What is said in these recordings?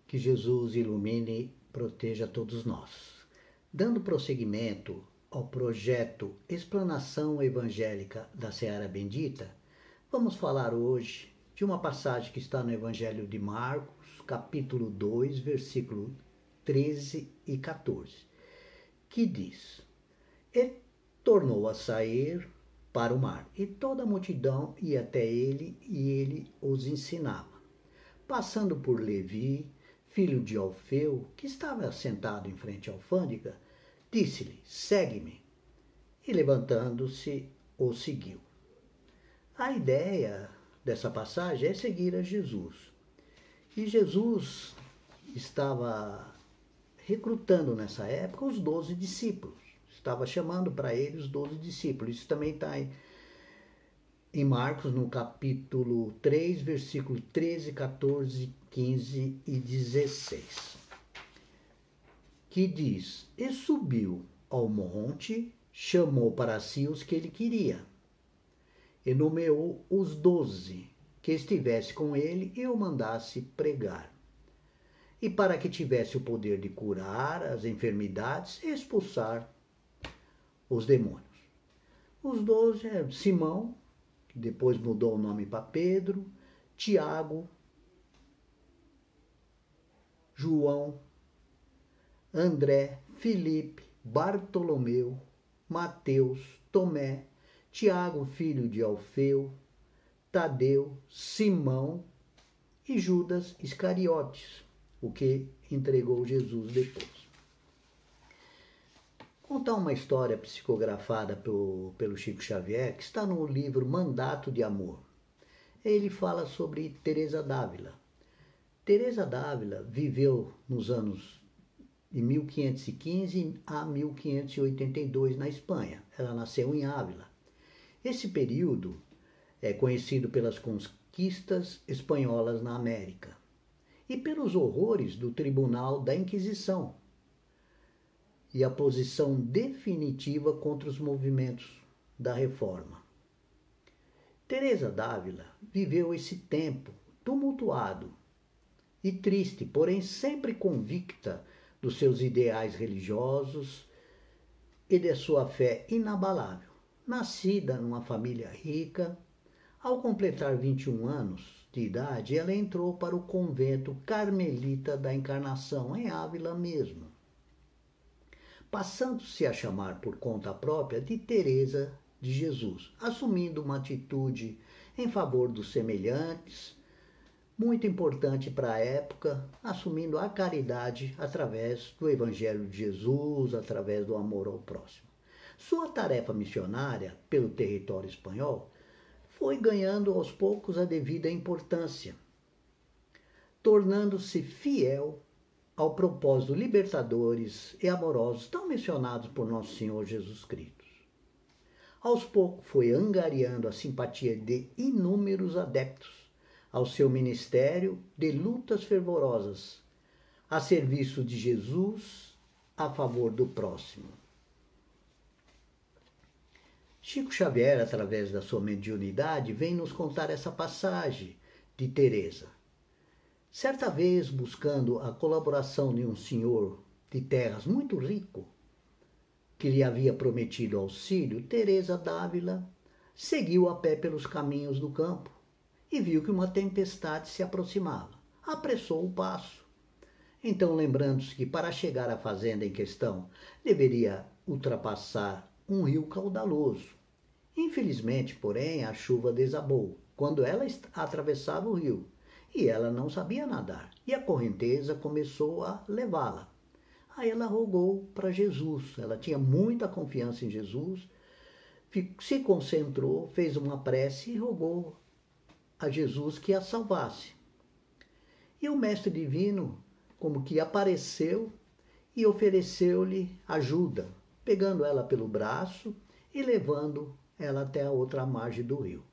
Que Jesus ilumine e proteja todos nós. Dando prosseguimento ao projeto Explanação Evangélica da Seara Bendita, vamos falar hoje de uma passagem que está no Evangelho de Marcos, capítulo 2, versículo 13 e 14, que diz: E tornou a sair para o mar, e toda a multidão ia até ele, e ele os ensinava. Passando por Levi, filho de Alfeu, que estava sentado em frente à alfândega, disse-lhe: Segue-me. E levantando-se, o seguiu. A ideia dessa passagem é seguir a Jesus. E Jesus estava recrutando nessa época os 12 discípulos. Estava chamando para ele os 12 discípulos. Isso também está em Marcos, no capítulo 3, versículo 13, 14, 15 e 16. Que diz: E subiu ao monte, chamou para si os que ele queria, e nomeou os 12 que estivesse com ele e o mandasse pregar. E para que tivesse o poder de curar as enfermidades e expulsar os demônios. Os 12 eram Simão, que depois mudou o nome para Pedro, Tiago, João, André, Filipe, Bartolomeu, Mateus, Tomé, Tiago, filho de Alfeu, Tadeu, Simão e Judas Iscariotes, o que entregou Jesus depois. Contar uma história psicografada pelo Chico Xavier, que está no livro Mandato de Amor. Ele fala sobre Teresa d'Ávila. Teresa d'Ávila viveu nos anos de 1515 a 1582 na Espanha. Ela nasceu em Ávila. Esse período é conhecido pelas conquistas espanholas na América e pelos horrores do Tribunal da Inquisição e a posição definitiva contra os movimentos da Reforma. Teresa d'Ávila viveu esse tempo tumultuado e triste, porém sempre convicta dos seus ideais religiosos e de sua fé inabalável. Nascida numa família rica, ao completar 21 anos de idade, ela entrou para o convento Carmelita da Encarnação, em Ávila mesmo, passando-se a chamar por conta própria de Teresa de Jesus, assumindo uma atitude em favor dos semelhantes, muito importante para a época, assumindo a caridade através do Evangelho de Jesus, através do amor ao próximo. Sua tarefa missionária pelo território espanhol foi ganhando aos poucos a devida importância, tornando-se fiel ao propósito libertadores e amorosos tão mencionados por Nosso Senhor Jesus Cristo. Aos poucos foi angariando a simpatia de inúmeros adeptos ao seu ministério de lutas fervorosas, a serviço de Jesus, a favor do próximo. Chico Xavier, através da sua mediunidade, vem nos contar essa passagem de Teresa. Certa vez, buscando a colaboração de um senhor de terras muito rico, que lhe havia prometido auxílio, Teresa d'Ávila seguiu a pé pelos caminhos do campo e viu que uma tempestade se aproximava. Apressou o passo. Então, lembrando-se que para chegar à fazenda em questão, deveria ultrapassar um rio caudaloso. Infelizmente, porém, a chuva desabou quando ela atravessava o rio, e ela não sabia nadar, e a correnteza começou a levá-la. Aí ela rogou para Jesus, ela tinha muita confiança em Jesus, se concentrou, fez uma prece e rogou a Jesus que a salvasse. E o Mestre Divino, como que apareceu e ofereceu-lhe ajuda, pegando ela pelo braço e levando ela até a outra margem do rio.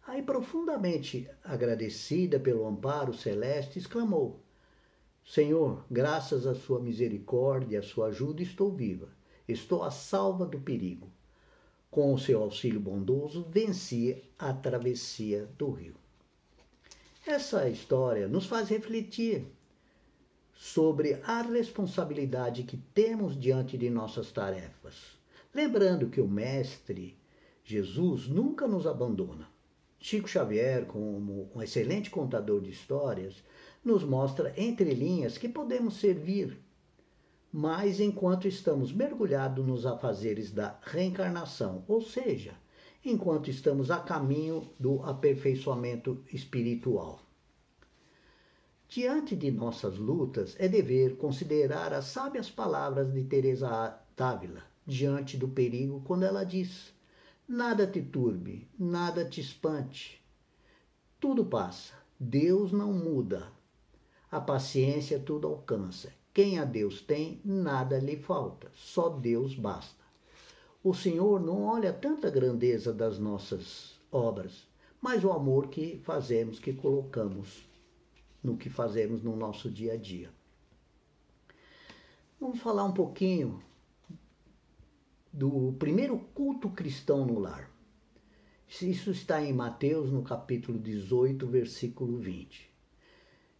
Aí, profundamente agradecida pelo amparo celeste, exclamou: Senhor, graças à sua misericórdia e à sua ajuda, estou viva. Estou a salva do perigo. Com o seu auxílio bondoso, venci a travessia do rio. Essa história nos faz refletir sobre a responsabilidade que temos diante de nossas tarefas. Lembrando que o Mestre Jesus nunca nos abandona. Chico Xavier, como um excelente contador de histórias, nos mostra entre linhas que podemos servir, mas enquanto estamos mergulhados nos afazeres da reencarnação, ou seja, enquanto estamos a caminho do aperfeiçoamento espiritual. Diante de nossas lutas, é dever considerar as sábias palavras de Teresa d'Ávila, diante do perigo, quando ela diz: nada te turbe, nada te espante. Tudo passa, Deus não muda. A paciência tudo alcança. Quem a Deus tem, nada lhe falta, só Deus basta. O Senhor não olha tanta grandeza das nossas obras, mas o amor que fazemos, que colocamos no que fazemos no nosso dia a dia. Vamos falar um pouquinho do primeiro culto cristão no lar. Isso está em Mateus, no capítulo 18, versículo 20.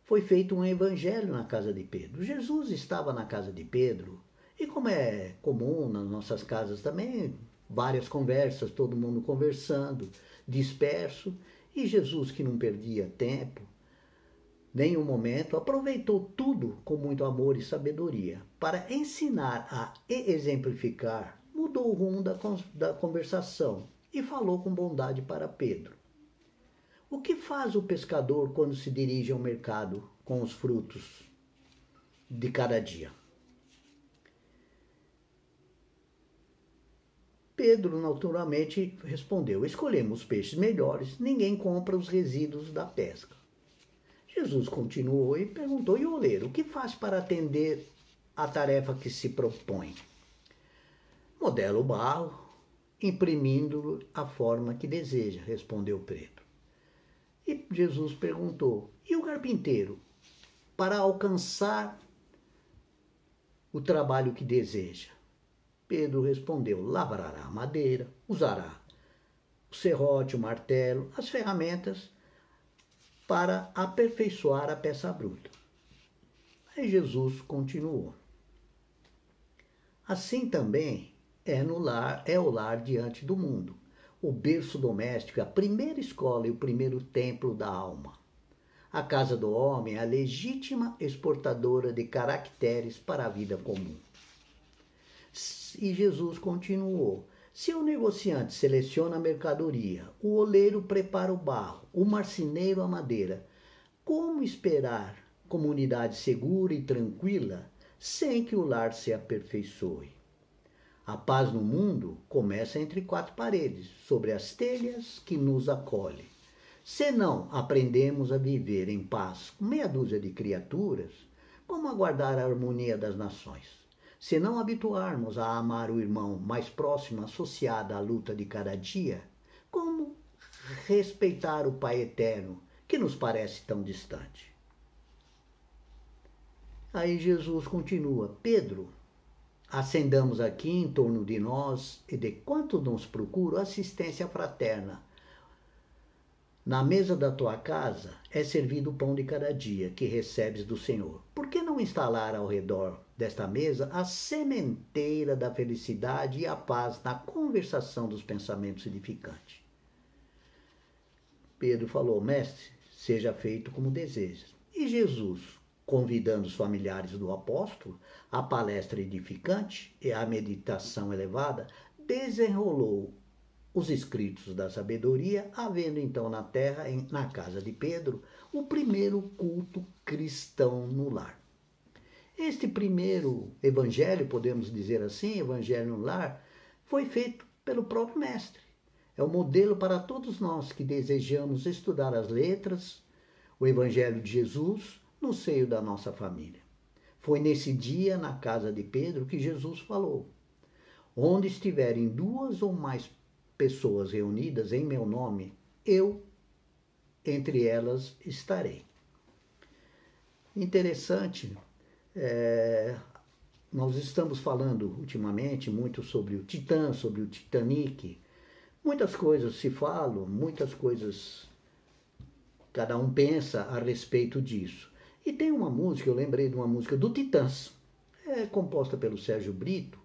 Foi feito um evangelho na casa de Pedro. Jesus estava na casa de Pedro, e como é comum nas nossas casas também, várias conversas, todo mundo conversando, disperso, e Jesus, que não perdia tempo, nenhum momento, aproveitou tudo com muito amor e sabedoria para ensinar a exemplificar, mudou o rumo da conversação e falou com bondade para Pedro. O que faz o pescador quando se dirige ao mercado com os frutos de cada dia? Pedro naturalmente respondeu: escolhemos peixes melhores, ninguém compra os resíduos da pesca. Jesus continuou e perguntou: e o oleiro, o que faz para atender a tarefa que se propõe? Modela o barro, imprimindo a forma que deseja, respondeu Pedro. E Jesus perguntou: e o carpinteiro, para alcançar o trabalho que deseja? Pedro respondeu: lavrará a madeira, usará o serrote, o martelo, as ferramentas para aperfeiçoar a peça bruta. Aí Jesus continuou: assim também é o lar diante do mundo. O berço doméstico é a primeira escola e o primeiro templo da alma. A casa do homem é a legítima exportadora de caracteres para a vida comum. E Jesus continuou: se o negociante seleciona a mercadoria, o oleiro prepara o barro, o marceneiro a madeira, como esperar comunidade segura e tranquila sem que o lar se aperfeiçoe? A paz no mundo começa entre quatro paredes, sobre as telhas que nos acolhem. Se não aprendemos a viver em paz com meia dúzia de criaturas, como aguardar a harmonia das nações? Se não habituarmos a amar o irmão mais próximo associado à luta de cada dia, como respeitar o Pai Eterno, que nos parece tão distante? Aí Jesus continua: Pedro, acendamos aqui em torno de nós e de quanto nos procuram assistência fraterna. Na mesa da tua casa é servido o pão de cada dia que recebes do Senhor. Por que não instalar ao redor desta mesa a sementeira da felicidade e a paz na conversação dos pensamentos edificantes? Pedro falou: mestre, seja feito como desejas. E Jesus, convidando os familiares do apóstolo à palestra edificante e à meditação elevada, desenrolou os escritos da sabedoria, havendo então na terra, na casa de Pedro, o primeiro culto cristão no lar. Este primeiro evangelho, podemos dizer assim, evangelho no lar, foi feito pelo próprio Mestre. É o modelo para todos nós que desejamos estudar as letras, o evangelho de Jesus, no seio da nossa família. Foi nesse dia, na casa de Pedro, que Jesus falou: onde estiverem duas ou mais pessoas reunidas em meu nome, eu entre elas estarei. Interessante, nós estamos falando ultimamente muito sobre o Titã, sobre o Titanic. Muitas coisas se falam, muitas coisas cada um pensa a respeito disso. E tem uma música, eu lembrei de uma música do Titãs, composta pelo Sérgio Brito.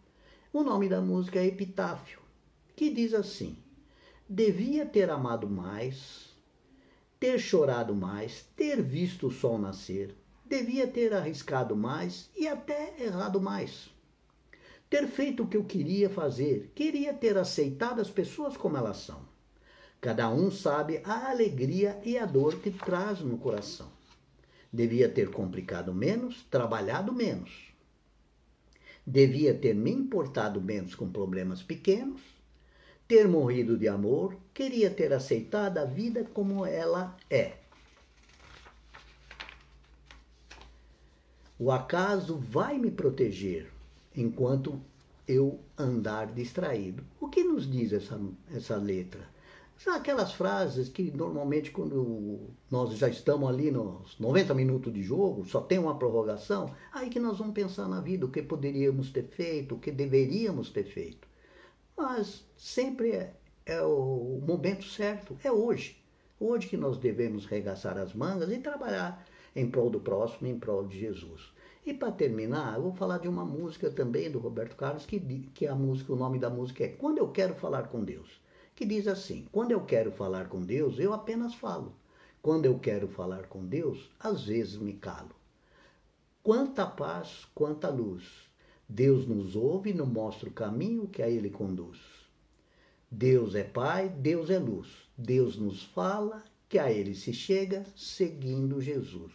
O nome da música é Epitáfio, que diz assim: devia ter amado mais, ter chorado mais, ter visto o sol nascer, devia ter arriscado mais e até errado mais. Ter feito o que eu queria fazer, queria ter aceitado as pessoas como elas são. Cada um sabe a alegria e a dor que traz no coração. Devia ter complicado menos, trabalhado menos. Devia ter me importado menos com problemas pequenos, ter morrido de amor, queria ter aceitado a vida como ela é. O acaso vai me proteger enquanto eu andar distraído. O que nos diz essa letra? São aquelas frases que normalmente quando nós já estamos ali nos 90 minutos de jogo, só tem uma prorrogação, aí que nós vamos pensar na vida, o que poderíamos ter feito, o que deveríamos ter feito. Mas sempre é o momento certo, é hoje. Hoje que nós devemos regaçar as mangas e trabalhar em prol do próximo, em prol de Jesus. E para terminar, eu vou falar de uma música também do Roberto Carlos, que a música, o nome da música é Quando Eu Quero Falar com Deus, que diz assim: quando eu quero falar com Deus, eu apenas falo. Quando eu quero falar com Deus, às vezes me calo. Quanta paz, quanta luz. Deus nos ouve e nos mostra o caminho que a Ele conduz. Deus é Pai, Deus é luz. Deus nos fala que a Ele se chega seguindo Jesus.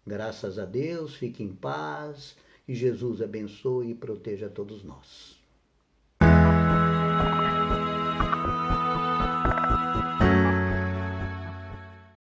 Graças a Deus, fique em paz e Jesus abençoe e proteja todos nós.